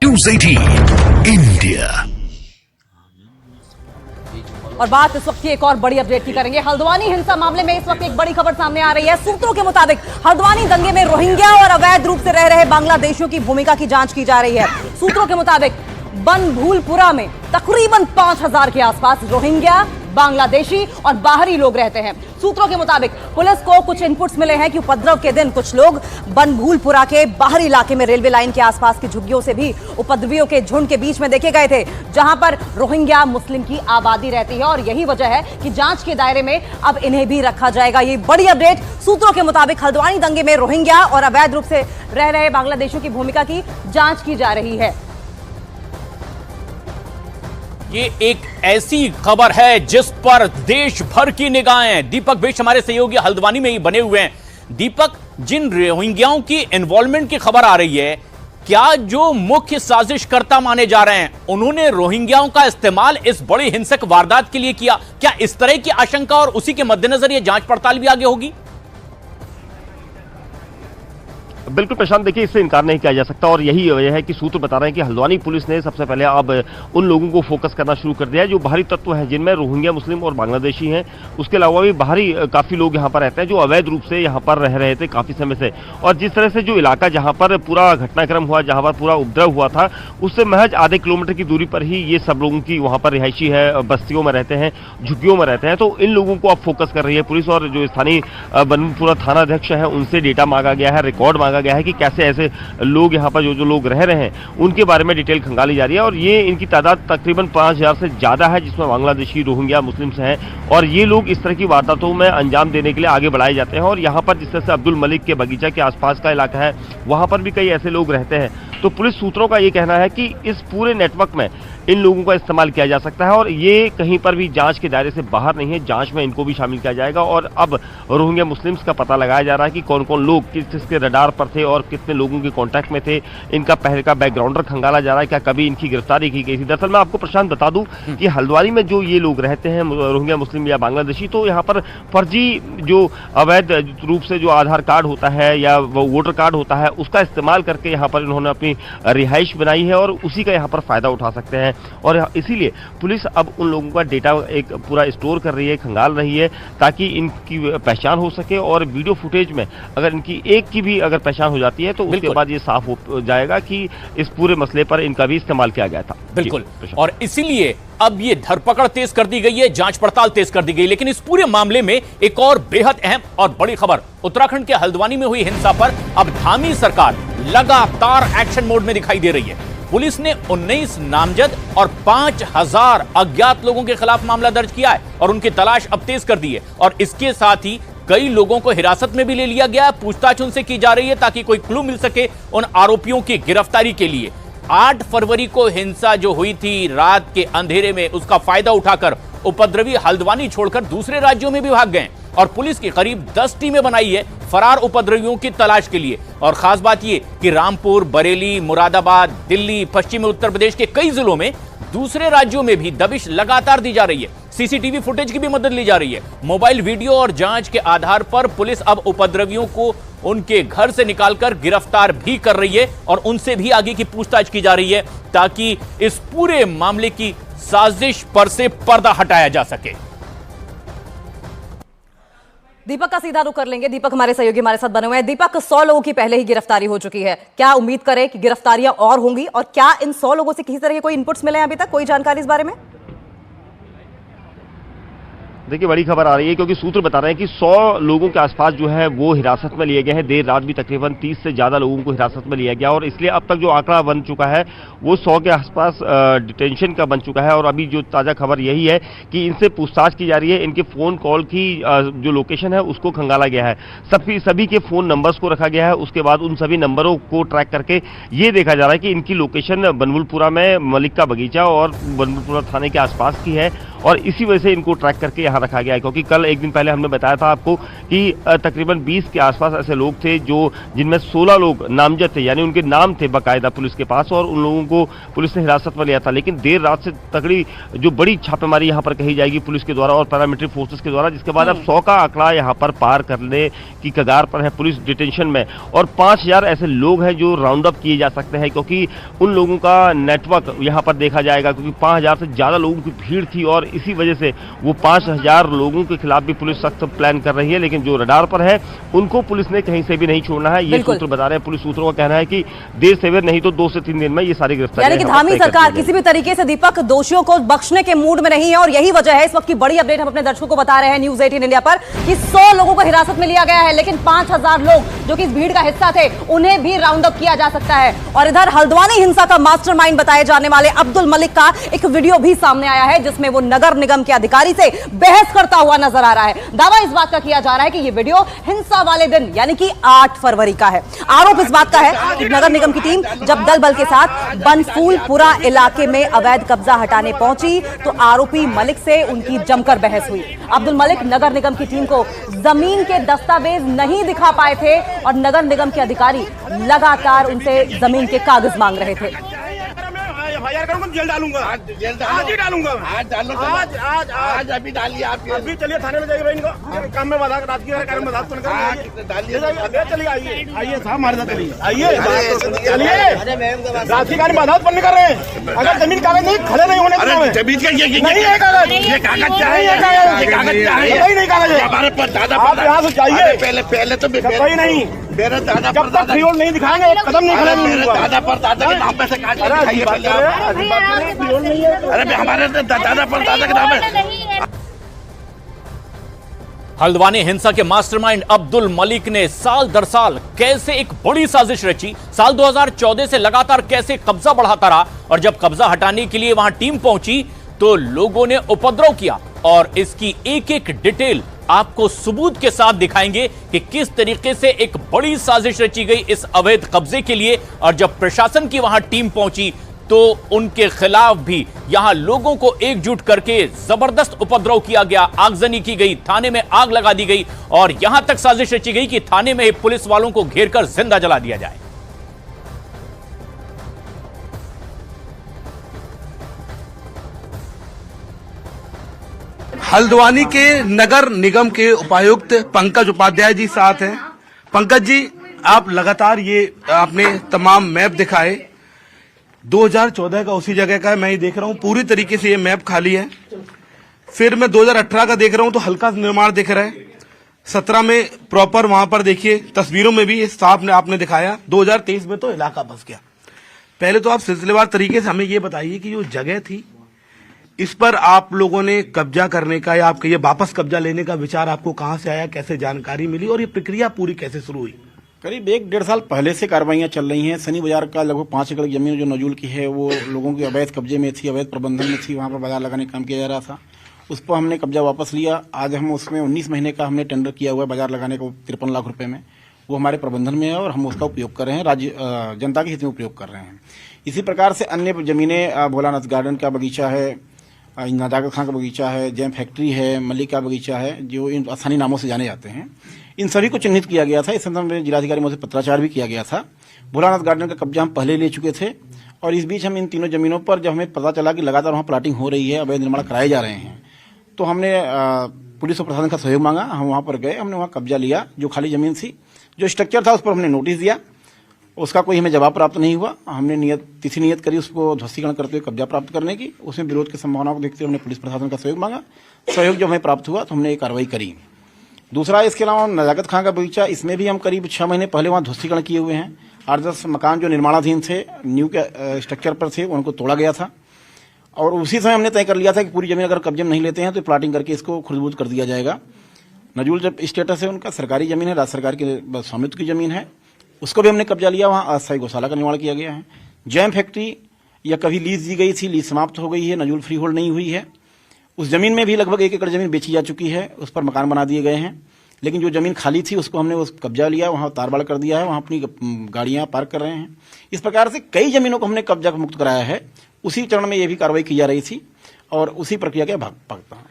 News 18 India. और बात इस वक्त की एक और बड़ी अपडेट की करेंगे। हल्द्वानी हिंसा मामले में इस वक्त एक बड़ी खबर सामने आ रही है। सूत्रों के मुताबिक हल्द्वानी दंगे में रोहिंग्या और अवैध रूप से रह रहे बांग्लादेशियों की भूमिका की जांच की जा रही है। सूत्रों के मुताबिक बनभूलपुरा में तकरीबन 5000 के आसपास रोहिंग्या, बांग्लादेशी और बाहरी लोग रहते हैं। सूत्रों के मुताबिक पुलिस को कुछ इनपुट्स मिले हैं कि उपद्रव के दिन कुछ लोग बनभूलपुरा के बाहरी इलाके में रेलवे लाइन के आसपास की झुग्गियों से भी उपद्रवियों के झुंड के बीच में देखे गए थे, जहां पर रोहिंग्या मुस्लिम की आबादी रहती है। और यही वजह है कि जांच के दायरे में अब इन्हें भी रखा जाएगा। ये बड़ी अपडेट सूत्रों के मुताबिक हल्द्वानी दंगे में रोहिंग्या और अवैध रूप से रह रहे बांग्लादेशियों की भूमिका की जांच की जा रही है। ये एक ऐसी खबर है जिस पर देश भर की निगाहें दीपक बिष्ट हमारे सहयोगी हल्द्वानी में ही बने हुए हैं। दीपक, जिन रोहिंग्याओं की इन्वॉल्वमेंट की खबर आ रही है, क्या जो मुख्य साजिशकर्ता माने जा रहे हैं उन्होंने रोहिंग्याओं का इस्तेमाल इस बड़ी हिंसक वारदात के लिए किया? क्या इस तरह की आशंका और उसी के मद्देनजर यह जांच पड़ताल भी आगे होगी? बिल्कुल प्रशांत, देखिए इससे इनकार नहीं किया जा सकता और यही वजह है कि सूत्र बता रहे हैं कि हल्द्वानी पुलिस ने सबसे पहले अब उन लोगों को फोकस करना शुरू कर दिया है जो बाहरी तत्व हैं, जिनमें रोहिंग्या मुस्लिम और बांग्लादेशी हैं। उसके अलावा भी बाहरी काफी लोग यहाँ पर रहते हैं जो अवैध रूप से यहाँ पर रह रहे थे काफी समय से। और जिस तरह से जो इलाका जहाँ पर पूरा घटनाक्रम हुआ, जहाँ पर पूरा उपद्रव हुआ था, उससे महज आधे किलोमीटर की दूरी पर ही ये सब लोगों की वहाँ पर रिहायशी है, बस्तियों में रहते हैं, झुग्गियों में रहते हैं। तो इन लोगों को अब फोकस कर रही है पुलिस और जो स्थानीय बनभूलपुरा थाना अध्यक्ष है उनसे डेटा मांगा गया है, रिकॉर्ड मांगा गया है कि कैसे ऐसे लोग यहाँ पर जो लोग रह रहे हैं उनके बारे में डिटेल खंगाली जा रही है। और ये इनकी तादाद तकरीबन 5000 से ज्यादा है, जिसमें बांग्लादेशी, रोहिंग्या, मुस्लिम हैं। और ये लोग इस तरह की वारदातों में अंजाम देने के लिए आगे बढ़ाए जाते हैं। और यहाँ पर जिस तरह से अब्दुल मलिक के बगीचा के आसपास का इलाका है, वहां पर भी कई ऐसे लोग रहते हैं। तो पुलिस सूत्रों का ये कहना है कि इस पूरे नेटवर्क में इन लोगों का इस्तेमाल किया जा सकता है और ये कहीं पर भी जांच के दायरे से बाहर नहीं है। जांच में इनको भी शामिल किया जाएगा और अब रोहिंग्या मुस्लिम्स का पता लगाया जा रहा है कि कौन कौन लोग किस किसके रडार पर थे और कितने लोगों के कांटेक्ट में थे। इनका पहले का बैकग्राउंडर खंगाला जा रहा है, क्या कभी इनकी गिरफ्तारी की गई थी। दरअसल मैं आपको प्रशांत बता दूं कि हल्द्वानी में जो ये लोग रहते हैं रोहिंग्या मुस्लिम या बांग्लादेशी, तो यहाँ पर फर्जी जो अवैध रूप से जो आधार कार्ड होता है या वोटर कार्ड होता है उसका इस्तेमाल करके यहाँ पर इन्होंने अपनी रिहाइश बनाई है और उसी का यहाँ पर फायदा उठा सकते हैं। और इसीलिए पुलिस अब उन लोगों का डेटा एक पूरा स्टोर कर रही है, खंगाल रही है, ताकि इनकी पहचान हो सके। और वीडियो फुटेज में अगर इनकी एक की भी अगर पहचान हो जाती है तो उसके बाद ये साफ हो जाएगा कि इस पूरे मसले पर इनका भी इस्तेमाल किया गया था। बिल्कुल, और इसीलिए अब ये धरपकड़ तेज कर दी गई है, जांच पड़ताल तेज कर दी गई। लेकिन इस पूरे मामले में एक और बेहद अहम और बड़ी खबर, उत्तराखंड के हल्द्वानी में हुई हिंसा पर अब धामी सरकार लगातार एक्शन मोड में दिखाई दे रही है। पुलिस ने 19 नामजद और 5000 अज्ञात लोगों के खिलाफ मामला दर्ज किया है और उनकी तलाश अब तेज कर दी है। और इसके साथ ही कई लोगों को हिरासत में भी ले लिया गया है, पूछताछ उनसे की जा रही है ताकि कोई क्लू मिल सके उन आरोपियों की गिरफ्तारी के लिए। 8 फरवरी को हिंसा जो हुई थी रात के अंधेरे में, उसका फायदा उठाकर उपद्रवी हल्द्वानी छोड़कर दूसरे राज्यों में भी भाग गए और पुलिस की करीब 10 टीमें बनाई है फरार उपद्रवियों की तलाश के लिए। और खास बात यह कि रामपुर, बरेली, मुरादाबाद, दिल्ली, पश्चिमी उत्तर प्रदेश के कई जिलों में दूसरे राज्यों में भी दबिश लगातार दी जा रही है। सीसीटीवी फुटेज की भी मदद ली जा रही है। मोबाइल वीडियो और जांच के आधार पर पुलिस अब उपद्रवियों को उनके घर से निकालकर गिरफ्तार भी कर रही है और उनसे भी आगे की पूछताछ की जा रही है ताकि इस पूरे मामले की साजिश पर से पर्दा हटाया जा सके। दीपक का सीधा रुख कर लेंगे। दीपक हमारे सहयोगी हमारे साथ बने हुए हैं। दीपक, 100 लोगों की पहले ही गिरफ्तारी हो चुकी है, क्या उम्मीद करें कि गिरफ्तारियां और होंगी? और क्या इन 100 लोगों से किसी तरह के कोई इनपुट्स मिले हैं अभी तक, कोई जानकारी इस बारे में? देखिए बड़ी खबर आ रही है क्योंकि सूत्र बता रहे हैं कि 100 लोगों के आसपास जो है वो हिरासत में लिए गए हैं। देर रात भी तकरीबन 30 से ज्यादा लोगों को हिरासत में लिया गया और इसलिए अब तक जो आंकड़ा बन चुका है वो 100 के आसपास डिटेंशन का बन चुका है। और अभी जो ताजा खबर यही है कि इनसे पूछताछ की जा रही है, इनके फोन कॉल की जो लोकेशन है उसको खंगाला गया है, सभी के फोन नंबर्स को रखा गया है। उसके बाद उन सभी नंबरों को ट्रैक करके ये देखा जा रहा है कि इनकी लोकेशन बनभूलपुरा में मलिक का बगीचा और बनभूलपुरा थाने के आसपास की है और इसी वजह से इनको ट्रैक करके यहाँ रखा गया है। क्योंकि कल एक दिन पहले हमने बताया था आपको कि तकरीबन 20 के आसपास ऐसे लोग थे जिनमें 16 लोग नामजद थे, यानी उनके नाम थे बाकायदा पुलिस के पास, और उन लोगों को पुलिस ने हिरासत में लिया था। लेकिन देर रात से तगड़ी जो बड़ी छापेमारी यहाँ पर कही जाएगी पुलिस के द्वारा और पैरामिलिट्री फोर्सेस के द्वारा, जिसके बाद अब 100 का आंकड़ा यहाँ पर पार करने की कगार पर है पुलिस डिटेंशन में, और 5000 ऐसे लोग हैं जो राउंड अप किए जा सकते हैं, क्योंकि उन लोगों का नेटवर्क यहाँ पर देखा जाएगा, क्योंकि 5000 से ज्यादा लोगों की भीड़ थी और इसी वजह से वो 5000 लोगों के खिलाफ भी पुलिस सख्त प्लान कर रही है। लेकिन जो रडार पर है उनको पुलिस ने कहीं से भी नहीं छोड़ना है, ये सूत्र बता रहे हैं। पुलिस सूत्रों का कहना है कि देर सवेर नहीं तो 2 से 3 दिन में ये सारी गिरफ्तारी, यानी कि धामी सरकार किसी भी तरीके से दीपक दोषियों को बख्शने के मूड में नहीं है, और यही वजह है इस वक्त की बड़ी अपडेट हम अपने दर्शकों को बता रहे हैं न्यूज 18 इंडिया पर कि 100 लोगों को हिरासत में लिया गया है, लेकिन 5000 लोग जो कि इस भीड़ का हिस्सा थे उन्हें भी राउंड अप किया जा सकता है। और इधर हल्द्वानी हिंसा का मास्टरमाइंड बताए जाने वाले अब्दुल मलिक का एक वीडियो भी सामने आया है, जिसमें वो नगर निगम के अधिकारी से बहस करता हुआ नजर आ रहा है। दावा इस बात का किया जा रहा है कि यह वीडियो हिंसा वाले दिन यानी कि 8 फरवरी का है। आरोप इस बात का है कि नगर निगम की टीम जब दल बल के साथ बनफूलपुरा इलाके में अवैध कब्जा हटाने पहुंची तो आरोपी मलिक से उनकी जमकर बहस हुई। अब्दुल मलिक नगर निगम की टीम को जमीन के दस्तावेज नहीं दिखा पाए थे और नगर निगम के अधिकारी लगातार उनसे जमीन के कागज मांग रहे थे। जेल डालूंगा, आज ही डालूंगा, आज अभी डालिए आप, अभी चलिए थाने में जाइए, इनको काम में बाधा रात की कार्य में डालिए, चलिए आइए साहब हमारे साथ चलिए, चलिए रात की कार्य में बाधा उत्पन्न कर रहे हैं। अगर जमीन कागज नहीं खड़े नहीं होने जमीन का नहीं है कागज, ये कागज चाहिए, नहीं कागज है हमारे पास दादा, आप यहाँ से जाइए, पहले तो नहीं मेरे दादा जब तक फ्री होल्ड नहीं दिखाएंगे एक कदम नहीं खड़े, मेरे दादा पर दादा के नाम पे से कागज दिखाइए पहले। अरे हमारे दादा पर दादा के नाम है। हल्द्वानी हिंसा के मास्टरमाइंड अब्दुल मलिक ने साल दर साल कैसे एक बड़ी साजिश रची, साल 2014 से लगातार कैसे कब्जा बढ़ाता रहा, और जब कब्जा हटाने के लिए वहां टीम पहुंची तो लोगों ने उपद्रव किया, और इसकी एक एक डिटेल आपको सबूत के साथ दिखाएंगे कि किस तरीके से एक बड़ी साजिश रची गई इस अवैध कब्जे के लिए। और जब प्रशासन की वहां टीम पहुंची तो उनके खिलाफ भी यहां लोगों को एकजुट करके जबरदस्त उपद्रव किया गया, आगजनी की गई, थाने में आग लगा दी गई, और यहां तक साजिश रची गई कि थाने में ही पुलिस वालों को घेरकर जिंदा जला दिया जाए। हल्द्वानी के नगर निगम के उपायुक्त पंकज उपाध्याय जी साथ हैं। पंकज जी, आप लगातार ये आपने तमाम मैप दिखाए, 2014 का उसी जगह का है, मैं ये देख रहा हूँ पूरी तरीके से ये मैप खाली है। फिर मैं 2018 का देख रहा हूँ तो हल्का निर्माण दिख रहा है, 17 में प्रॉपर वहां पर देखिए तस्वीरों में भी साफ ने आपने दिखाया, 2023 में तो इलाका बस गया। पहले तो आप सिलसिलेवार तरीके से हमें ये बताइए कि जो जगह थी इस पर आप लोगों ने कब्जा करने का या आपके ये वापस कब्जा लेने का विचार आपको कहां से आया, कैसे जानकारी मिली और ये प्रक्रिया पूरी कैसे शुरू हुई? करीब 1-1.5 साल पहले से कार्रवाइयां चल रही हैं। सनी बाजार का लगभग 5 एकड़ जमीन जो नजूल की है वो लोगों की अवैध कब्जे में थी, अवैध प्रबंधन में थी, वहां पर बाजार लगाने का काम किया जा रहा था। उस पर हमने कब्जा वापस लिया। आज हम उसमें 19 महीने का हमने टेंडर किया हुआ है बाजार लगाने को 53 लाख रुपए में, वो हमारे प्रबंधन में है और हम उसका उपयोग कर रहे हैं, राज्य जनता के हित में उपयोग कर रहे हैं। इसी प्रकार से अन्य जमीनें, भोलानाथ गार्डन का बगीचा है, नजाकत खां का बगीचा है, जैम फैक्ट्री है, मलिक का बगीचा है, जो इन स्थानीय नामों से जाने जाते हैं, इन सभी को चिन्हित किया गया था। इस संदर्भ में जिलाधिकारी महोदय से पत्राचार भी किया गया था। भोलानाथ गार्डन का कब्जा हम पहले ले चुके थे और इस बीच हम इन तीनों जमीनों पर जब हमें पता चला कि लगातार वहाँ प्लाटिंग हो रही है, अवैध निर्माण कराए जा रहे हैं, तो हमने पुलिस और प्रशासन का सहयोग मांगा। हम वहाँ पर गए, हमने वहाँ कब्जा लिया। जो खाली जमीन थी, जो स्ट्रक्चर था, उस पर हमने नोटिस दिया, उसका कोई हमें जवाब प्राप्त नहीं हुआ। हमने तिथि नियत करी उसको ध्वस्तीकरण करते हुए कब्जा प्राप्त करने की। उसमें विरोध की संभावना को देखते हुए हमने पुलिस प्रशासन का सहयोग मांगा। सहयोग जब हमें प्राप्त हुआ तो हमने ये कार्रवाई करी। दूसरा, इसके अलावा नजाकत खां का बगीचा, इसमें भी हम करीब 6 महीने पहले वहाँ ध्वस्तीकरण किए हुए हैं। 8-10 मकान जो निर्माणाधीन थे, न्यू के स्ट्रक्चर पर थे, उनको तोड़ा गया था और उसी समय हमने तय कर लिया था कि पूरी जमीन अगर कब्जे में नहीं लेते हैं तो प्लाटिंग करके इसको खुर्दबुर्द कर दिया जाएगा। नजूल जब स्टेटस है उनका, सरकारी जमीन है, राज्य सरकार के स्वामित्व की जमीन है, उसको भी हमने कब्जा लिया। वहाँ अस्थायी गौशाला का निर्माण किया गया है। जैम फैक्ट्री या कभी लीज दी गई थी, लीज समाप्त हो गई है, नजूल फ्री होल्ड नहीं हुई है। उस जमीन में भी लगभग 1 एकड़ जमीन बेची जा चुकी है, उस पर मकान बना दिए गए हैं। लेकिन जो जमीन खाली थी उसको हमने उस कब्जा लिया, वहाँ तारबाड़ कर दिया है, वहाँ अपनी गाड़ियाँ पार्क कर रहे हैं। इस प्रकार से कई जमीनों को हमने कब्जा मुक्त कराया है। उसी चरण में ये भी कार्रवाई की जा रही थी। और उसी प्रक्रिया के भाग भगता हूँ।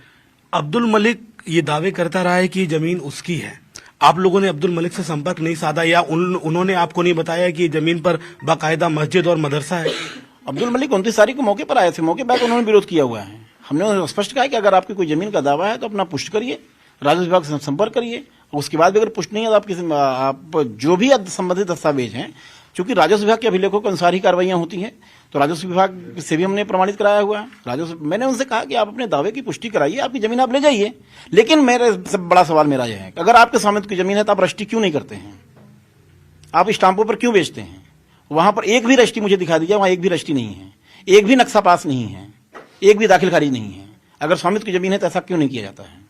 अब्दुल मलिक ये दावे करता रहा है कि जमीन उसकी है। आप लोगों ने अब्दुल मलिक से संपर्क नहीं साधा या उन्होंने आपको नहीं बताया कि जमीन पर बाकायदा मस्जिद और मदरसा है? अब्दुल मलिक 29 तारीख को मौके पर आए थे, मौके पर उन्होंने विरोध किया हुआ है। हमने उन्हें स्पष्ट कहा कि अगर आपकी कोई जमीन का दावा है तो अपना पुष्ट करिए, राजस्व विभाग से संपर्क करिए, उसके बाद भी अगर पुष्ट नहीं है तो आप जो भी संबंधित दस्तावेज हैं, चूंकि राजस्व विभाग के अभिलेखों के अनुसार ही कार्रवाइयां होती हैं, तो राजस्व विभाग से भी हमने प्रमाणित कराया हुआ है। मैंने उनसे कहा कि आप अपने दावे की पुष्टि कराइए, आपकी जमीन आप ले जाइए। लेकिन मेरे सब बड़ा सवाल मेरा यह है, अगर आपके स्वामित्व की जमीन है तो आप रजिस्ट्री क्यों नहीं करते हैं? आप स्टाम्पों पर क्यों बेचते हैं? वहां पर एक भी रजिस्ट्री मुझे दिखा दीजिए, वहां एक भी रजिस्ट्री नहीं है, एक भी नक्शा पास नहीं है, एक भी दाखिल खारिज नहीं है। अगर स्वामित्व की जमीन है तो ऐसा क्यों नहीं किया जाता है?